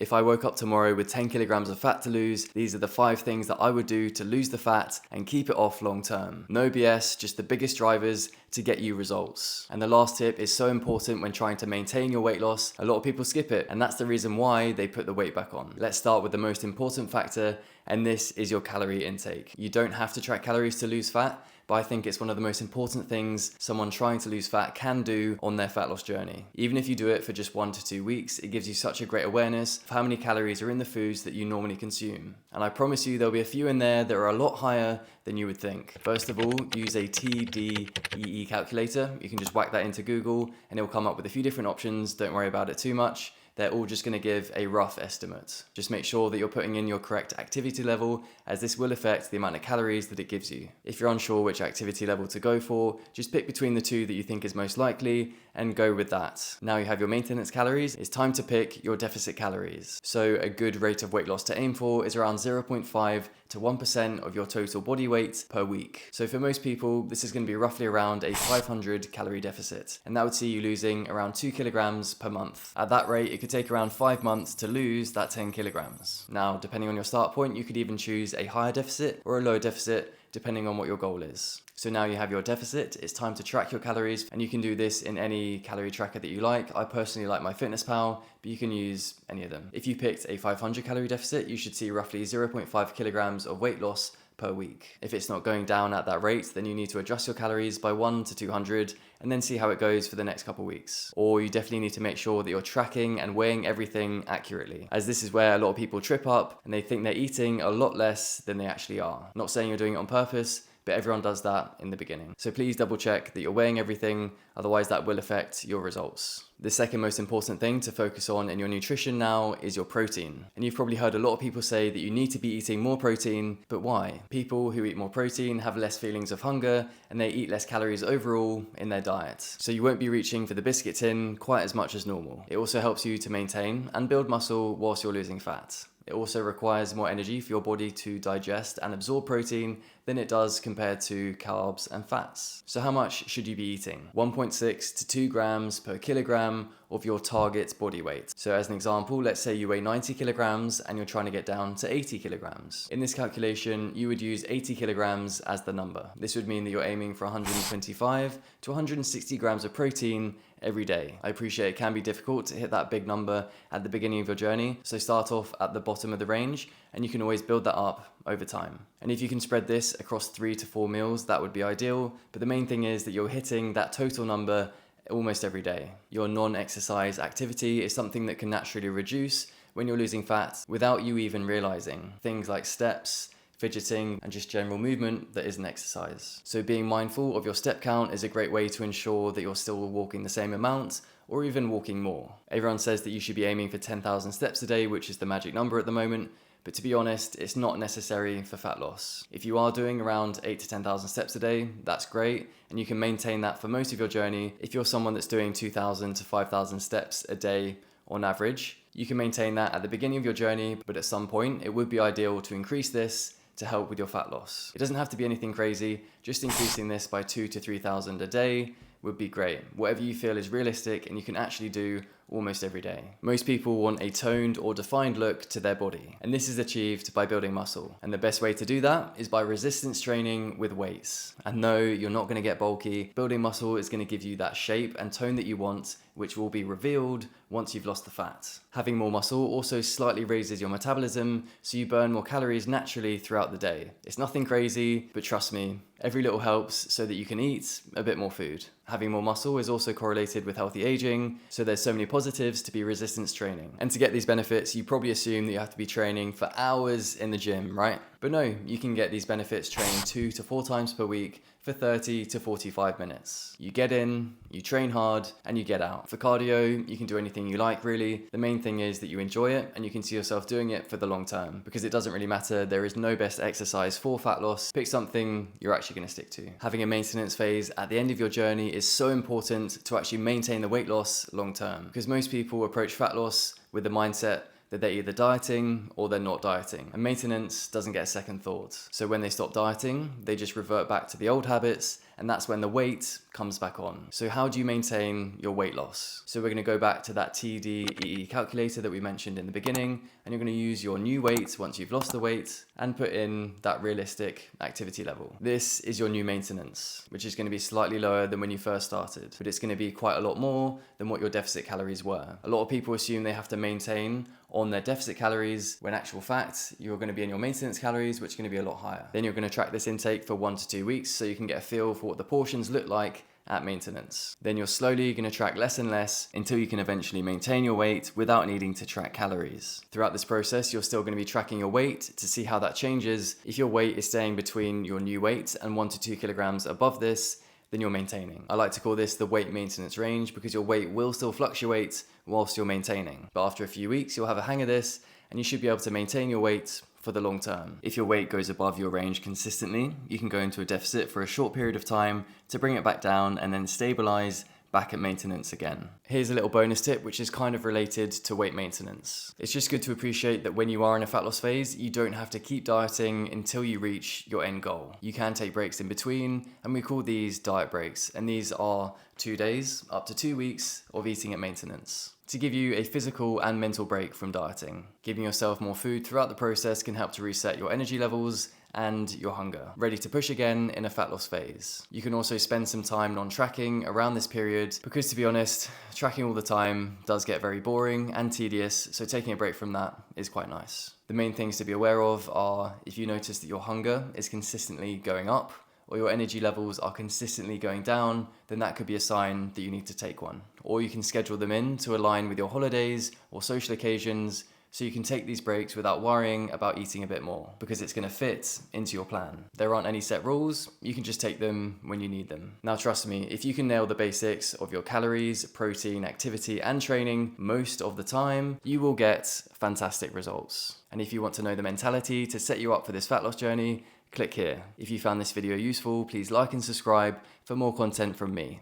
If I woke up tomorrow with 10 kilograms of fat to lose, these are the 5 things that I would do to lose the fat and keep it off long term. No BS, just the biggest drivers to get you results. And the last tip is so important when trying to maintain your weight loss. A lot of people skip it, and that's the reason why they put the weight back on. Let's start with the most important factor, and this is your calorie intake. You don't have to track calories to lose fat, but I think it's one of the most important things someone trying to lose fat can do on their fat loss journey. Even if you do it for just 1 to 2 weeks, it gives you such a great awareness of how many calories are in the foods that you normally consume. And I promise you there'll be a few in there that are a lot higher than you would think. First of all, use a TDEE calculator. You can just whack that into Google and it'll come up with a few different options. Don't worry about it too much. They're all just going to give a rough estimate. Just make sure that you're putting in your correct activity level, as this will affect the amount of calories that it gives you. If you're unsure which activity level to go for, just pick between the two that you think is most likely and go with that. Now you have your maintenance calories, it's time to pick your deficit calories. So a good rate of weight loss to aim for is around 0.5 to 1% of your total body weight per week. So for most people, this is going to be roughly around a 500 calorie deficit, and that would see you losing around 2 kilograms per month. At that rate, it could take around 5 months to lose that 10 kilograms. Now, depending on your start point, you could even choose a higher deficit or a lower deficit, depending on what your goal is. So now you have your deficit, it's time to track your calories, and you can do this in any calorie tracker that you like. I personally like MyFitnessPal, but you can use any of them. If you picked a 500 calorie deficit, you should see roughly 0.5 kilograms of weight loss per week. If it's not going down at that rate, then you need to adjust your calories by 1 to 200 and then see how it goes for the next couple weeks. Or you definitely need to make sure that you're tracking and weighing everything accurately, as this is where a lot of people trip up and they think they're eating a lot less than they actually are. Not saying you're doing it on purpose, but everyone does that in the beginning. So please double check that you're weighing everything, otherwise that will affect your results. The second most important thing to focus on in your nutrition now is your protein. And you've probably heard a lot of people say that you need to be eating more protein, but why? People who eat more protein have less feelings of hunger and they eat less calories overall in their diet. So you won't be reaching for the biscuit tin quite as much as normal. It also helps you to maintain and build muscle whilst you're losing fat. It also requires more energy for your body to digest and absorb protein than it does compared to carbs and fats. So how much should you be eating? 1.6 to 2 grams per kilogram of your target body weight. So as an example, let's say you weigh 90 kilograms and you're trying to get down to 80 kilograms. In this calculation, you would use 80 kilograms as the number. This would mean that you're aiming for 125 to 160 grams of protein every day. I appreciate it can be difficult to hit that big number at the beginning of your journey, so start off at the bottom of the range and you can always build that up over time. And if you can spread this across 3 to 4 meals, that would be ideal, but the main thing is that you're hitting that total number almost every day. Your non-exercise activity is something that can naturally reduce when you're losing fat without you even realizing. Things like steps, fidgeting, and just general movement that isn't exercise. So being mindful of your step count is a great way to ensure that you're still walking the same amount or even walking more. Everyone says that you should be aiming for 10,000 steps a day, which is the magic number at the moment, but to be honest, it's not necessary for fat loss. If you are doing around 8 to 10,000 steps a day, that's great, and you can maintain that for most of your journey. If you're someone that's doing 2,000 to 5,000 steps a day on average, you can maintain that at the beginning of your journey, but at some point it would be ideal to increase this to help with your fat loss. It doesn't have to be anything crazy, just increasing this by 2,000 to 3,000 a day would be great. Whatever you feel is realistic and you can actually do almost every day. Most people want a toned or defined look to their body, and this is achieved by building muscle. And the best way to do that is by resistance training with weights. And no, you're not going to get bulky. Building muscle is going to give you that shape and tone that you want, which will be revealed once you've lost the fat. Having more muscle also slightly raises your metabolism, so you burn more calories naturally throughout the day. It's nothing crazy, but trust me, every little helps so that you can eat a bit more food. Having more muscle is also correlated with healthy aging, so there's so many positives to be resistance training. And to get these benefits, you probably assume that you have to be training for hours in the gym, right? But no, you can get these benefits training 2 to 4 times per week for 30 to 45 minutes. You get in, you train hard, and you get out. For cardio, you can do anything you like really. The main thing is that you enjoy it and you can see yourself doing it for the long term, because it doesn't really matter. There is no best exercise for fat loss. Pick something you're actually going to stick to. Having a maintenance phase at the end of your journey is so important to actually maintain the weight loss long term, because most people approach fat loss with the mindset that they're either dieting or they're not dieting. And maintenance doesn't get a second thought. So when they stop dieting, they just revert back to the old habits and that's when the weight comes back on. So how do you maintain your weight loss? So we're going to go back to that TDEE calculator that we mentioned in the beginning, and you're going to use your new weight once you've lost the weight and put in that realistic activity level. This is your new maintenance, which is going to be slightly lower than when you first started, but it's going to be quite a lot more than what your deficit calories were. A lot of people assume they have to maintain on their deficit calories, when actual fact, you're going to be in your maintenance calories, which is going to be a lot higher. Then you're going to track this intake for 1 to 2 weeks so you can get a feel for what the portions look like at maintenance. Then you're slowly going to track less and less until you can eventually maintain your weight without needing to track calories. Throughout this process, you're still going to be tracking your weight to see how that changes. If your weight is staying between your new weight and 1 to 2 kilograms above this, then you're maintaining. I like to call this the weight maintenance range because your weight will still fluctuate whilst you're maintaining. But after a few weeks, you'll have a hang of this and you should be able to maintain your weight for the long term. If your weight goes above your range consistently, you can go into a deficit for a short period of time to bring it back down and then stabilize back at maintenance again. Here's a little bonus tip which is kind of related to weight maintenance. It's just good to appreciate that when you are in a fat loss phase, you don't have to keep dieting until you reach your end goal. You can take breaks in between, and we call these diet breaks, and these are 2 days up to 2 weeks of eating at maintenance, to give you a physical and mental break from dieting. Giving yourself more food throughout the process can help to reset your energy levels and your hunger, ready to push again in a fat loss phase. You can also spend some time non-tracking around this period because, to be honest, tracking all the time does get very boring and tedious, so taking a break from that is quite nice. The main things to be aware of are if you notice that your hunger is consistently going up or your energy levels are consistently going down, then that could be a sign that you need to take one. Or you can schedule them in to align with your holidays or social occasions, so you can take these breaks without worrying about eating a bit more, because it's going to fit into your plan. There aren't any set rules, you can just take them when you need them. Now trust me, if you can nail the basics of your calories, protein, activity and training most of the time, you will get fantastic results. And if you want to know the mentality to set you up for this fat loss journey, click here. If you found this video useful, please like and subscribe for more content from me.